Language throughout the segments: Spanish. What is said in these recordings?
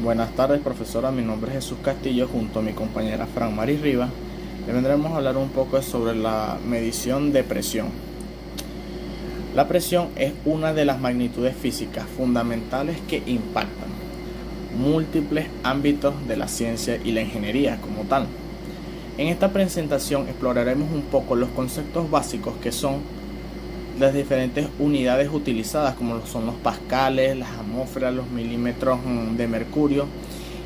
Buenas tardes, profesora. Mi nombre es Jesús Castillo, junto a mi compañera Fran Mari Rivas. Le vendremos a hablar un poco sobre la medición de presión. La presión es una de las magnitudes físicas fundamentales que impactan múltiples ámbitos de la ciencia y la ingeniería como tal. En esta presentación exploraremos un poco los conceptos básicos que son las diferentes unidades utilizadas, como son los pascales, las atmósferas, los milímetros de mercurio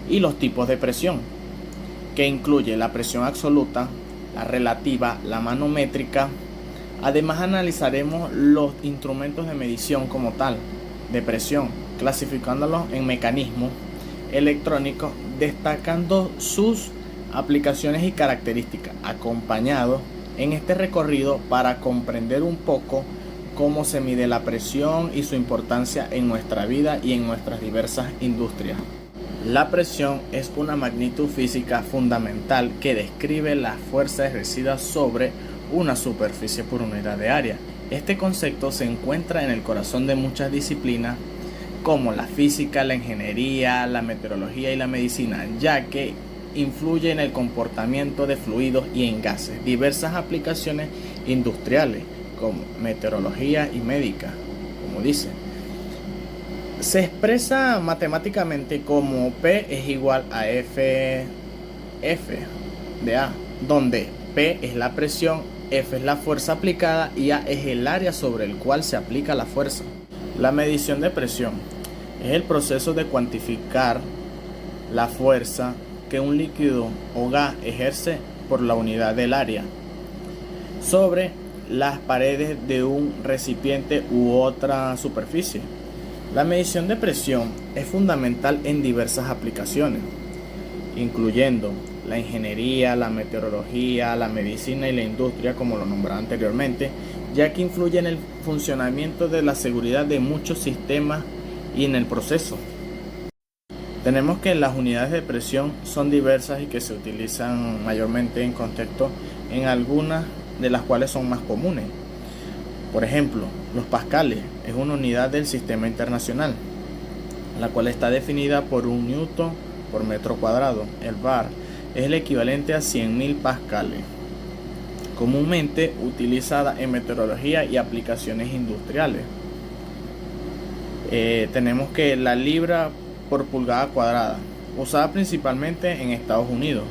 y los tipos de presión, que incluye la presión absoluta, la relativa, la manométrica. Además analizaremos los instrumentos de medición como tal de presión, clasificándolos en mecanismos electrónicos, destacando sus aplicaciones y características, acompañados en este recorrido para comprender un poco cómo se mide la presión y su importancia en nuestra vida y en nuestras diversas industrias. La presión es una magnitud física fundamental que describe la fuerza ejercida sobre una superficie por unidad de área. Este concepto se encuentra en el corazón de muchas disciplinas como la física, la ingeniería, la meteorología y la medicina, ya que influye en el comportamiento de fluidos y en gases. Diversas aplicaciones industriales como meteorología y médica, como dice. Se expresa matemáticamente como P es igual a F de A, donde P es la presión, F es la fuerza aplicada y A es el área sobre el cual se aplica la fuerza. La medición de presión es el proceso de cuantificar la fuerza que un líquido o gas ejerce por la unidad del área sobre las paredes de un recipiente u otra superficie. La medición de presión es fundamental en diversas aplicaciones, incluyendo la ingeniería, la meteorología, la medicina y la industria, como lo nombraba anteriormente, ya que influye en el funcionamiento de la seguridad de muchos sistemas y en el proceso. Tenemos que las unidades de presión son diversas y que se utilizan mayormente en contexto, en algunas de las cuales son más comunes. Por ejemplo, los pascales es una unidad del sistema internacional, la cual está definida por 1 newton por metro cuadrado. El bar es el equivalente a 100.000 pascales, comúnmente utilizada en meteorología y aplicaciones industriales. Tenemos que la libra por pulgada cuadrada, usada principalmente en Estados Unidos.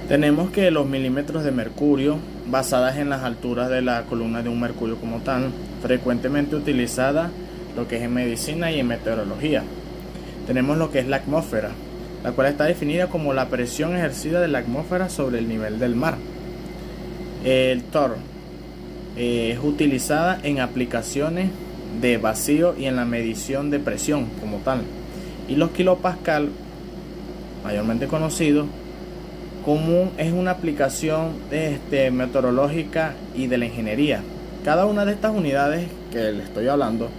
Tenemos que los milímetros de mercurio, basadas en las alturas de la columna de un mercurio como tal, frecuentemente utilizada lo que es en medicina y en meteorología. Tenemos lo que es la atmósfera, la cual está definida como la presión ejercida de la atmósfera sobre el nivel del mar. El torr es utilizada en aplicaciones de vacío y en la medición de presión como tal. Y los kilopascal, mayormente conocidos, común es una aplicación meteorológica y de la ingeniería. Cada una de estas unidades que le estoy hablando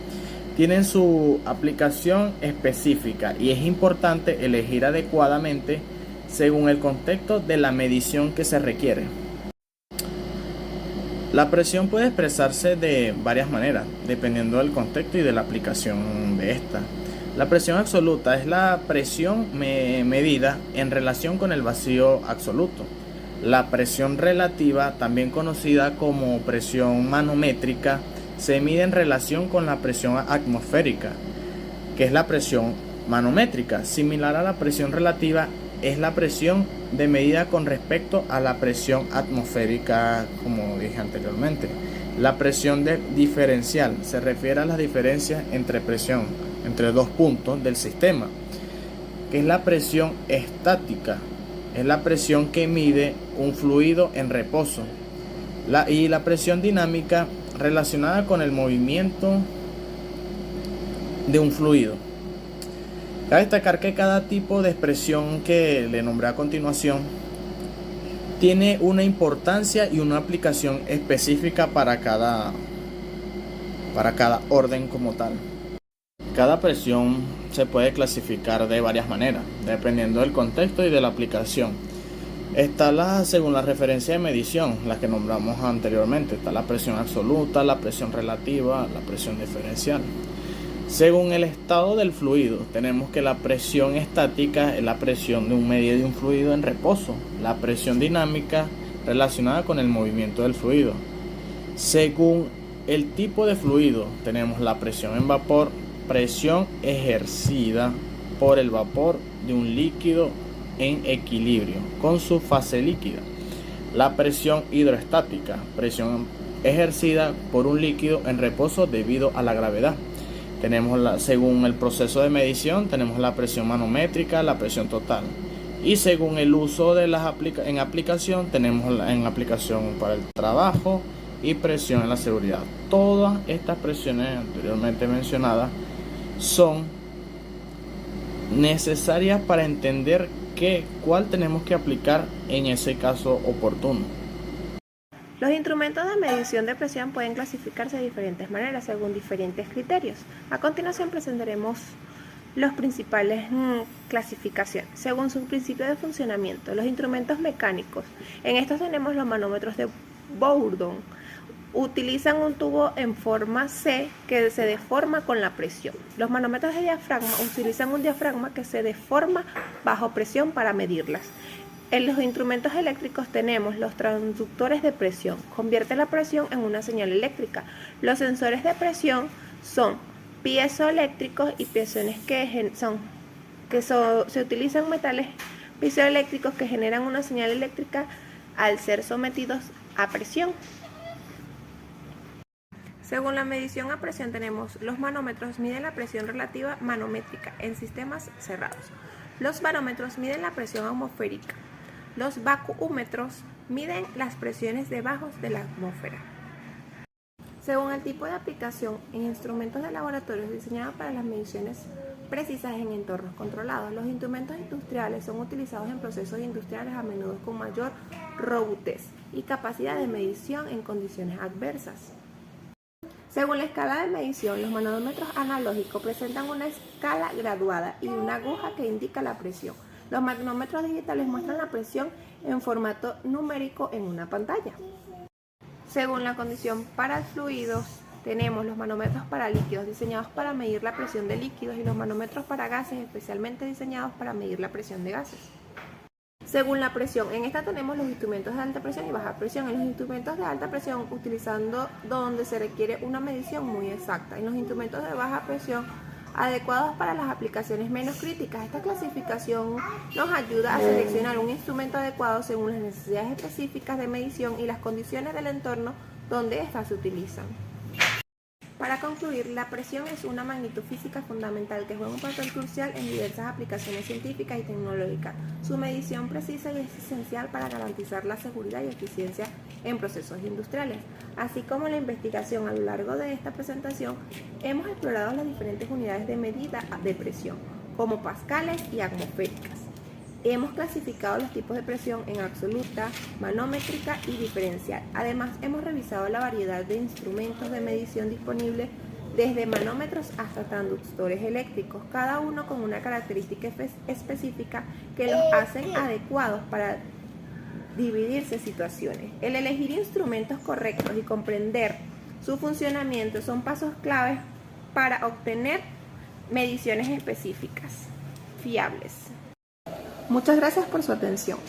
tienen su aplicación específica y es importante elegir adecuadamente según el contexto de la medición que se requiere. La presión puede expresarse de varias maneras, dependiendo del contexto y de la aplicación de esta. La presión absoluta es la presión medida en relación con el vacío absoluto. La presión relativa, también conocida como presión manométrica, se mide en relación con la presión atmosférica, que es la presión manométrica. Similar a la presión relativa, es la presión de medida con respecto a la presión atmosférica, como dije anteriormente. La presión diferencial se refiere a las diferencias entre presión entre dos puntos del sistema, que es la presión estática, es la presión que mide un fluido en reposo, y la presión dinámica relacionada con el movimiento de un fluido. Cabe destacar que cada tipo de expresión que le nombré a continuación tiene una importancia y una aplicación específica para cada orden como tal. Cada presión se puede clasificar de varias maneras, dependiendo del contexto y de la aplicación. Está según la referencia de medición, las que nombramos anteriormente. Está la presión absoluta, la presión relativa, la presión diferencial. Según el estado del fluido, tenemos que la presión estática es la presión de un medio de un fluido en reposo, la presión dinámica relacionada con el movimiento del fluido. Según el tipo de fluido, tenemos la presión en vapor, presión ejercida por el vapor de un líquido en equilibrio con su fase líquida. La presión hidroestática, presión ejercida por un líquido en reposo debido a la gravedad. Según el proceso de medición, tenemos la presión manométrica, la presión total. Y según el uso de en aplicación, tenemos en aplicación para el trabajo y presión en la seguridad. Todas estas presiones anteriormente mencionadas son necesarias para entender cuál tenemos que aplicar en ese caso oportuno. Los instrumentos de medición de presión pueden clasificarse de diferentes maneras según diferentes criterios. A continuación presentaremos los principales clasificaciones según su principio de funcionamiento. Los instrumentos mecánicos. En estos tenemos los manómetros de Bourdon. Utilizan un tubo en forma C que se deforma con la presión. Los manómetros de diafragma utilizan un diafragma que se deforma bajo presión para medirlas. En los instrumentos eléctricos tenemos los transductores de presión. Convierte la presión en una señal eléctrica. Los sensores de presión son piezoeléctricos y piezones se utilizan metales piezoeléctricos que generan una señal eléctrica al ser sometidos a presión. Según la medición a presión tenemos los manómetros miden la presión relativa manométrica en sistemas cerrados. Los barómetros miden la presión atmosférica. Los vacuúmetros miden las presiones debajo de la atmósfera. Según el tipo de aplicación, en instrumentos de laboratorio diseñados para las mediciones precisas en entornos controlados, los instrumentos industriales son utilizados en procesos industriales a menudo con mayor robustez y capacidad de medición en condiciones adversas. Según la escala de medición, los manómetros analógicos presentan una escala graduada y una aguja que indica la presión. Los manómetros digitales muestran la presión en formato numérico en una pantalla. Según la condición para fluidos, tenemos los manómetros para líquidos diseñados para medir la presión de líquidos y los manómetros para gases especialmente diseñados para medir la presión de gases. Según la presión, en esta tenemos los instrumentos de alta presión y baja presión. En los instrumentos de alta presión, utilizando donde se requiere una medición muy exacta. En los instrumentos de baja presión, adecuados para las aplicaciones menos críticas. Esta clasificación nos ayuda a seleccionar un instrumento adecuado según las necesidades específicas de medición y las condiciones del entorno donde éstas se utilizan. Para concluir, la presión es una magnitud física fundamental que juega un papel crucial en diversas aplicaciones científicas y tecnológicas. Su medición precisa es esencial para garantizar la seguridad y eficiencia en procesos industriales. Así como la investigación a lo largo de esta presentación, hemos explorado las diferentes unidades de medida de presión, como pascales y atmosféricas. Hemos clasificado los tipos de presión en absoluta, manométrica y diferencial. Además, hemos revisado la variedad de instrumentos de medición disponibles desde manómetros hasta transductores eléctricos, cada uno con una característica específica que los hacen adecuados para dividirse situaciones. El elegir instrumentos correctos y comprender su funcionamiento son pasos claves para obtener mediciones específicas, fiables. Muchas gracias por su atención.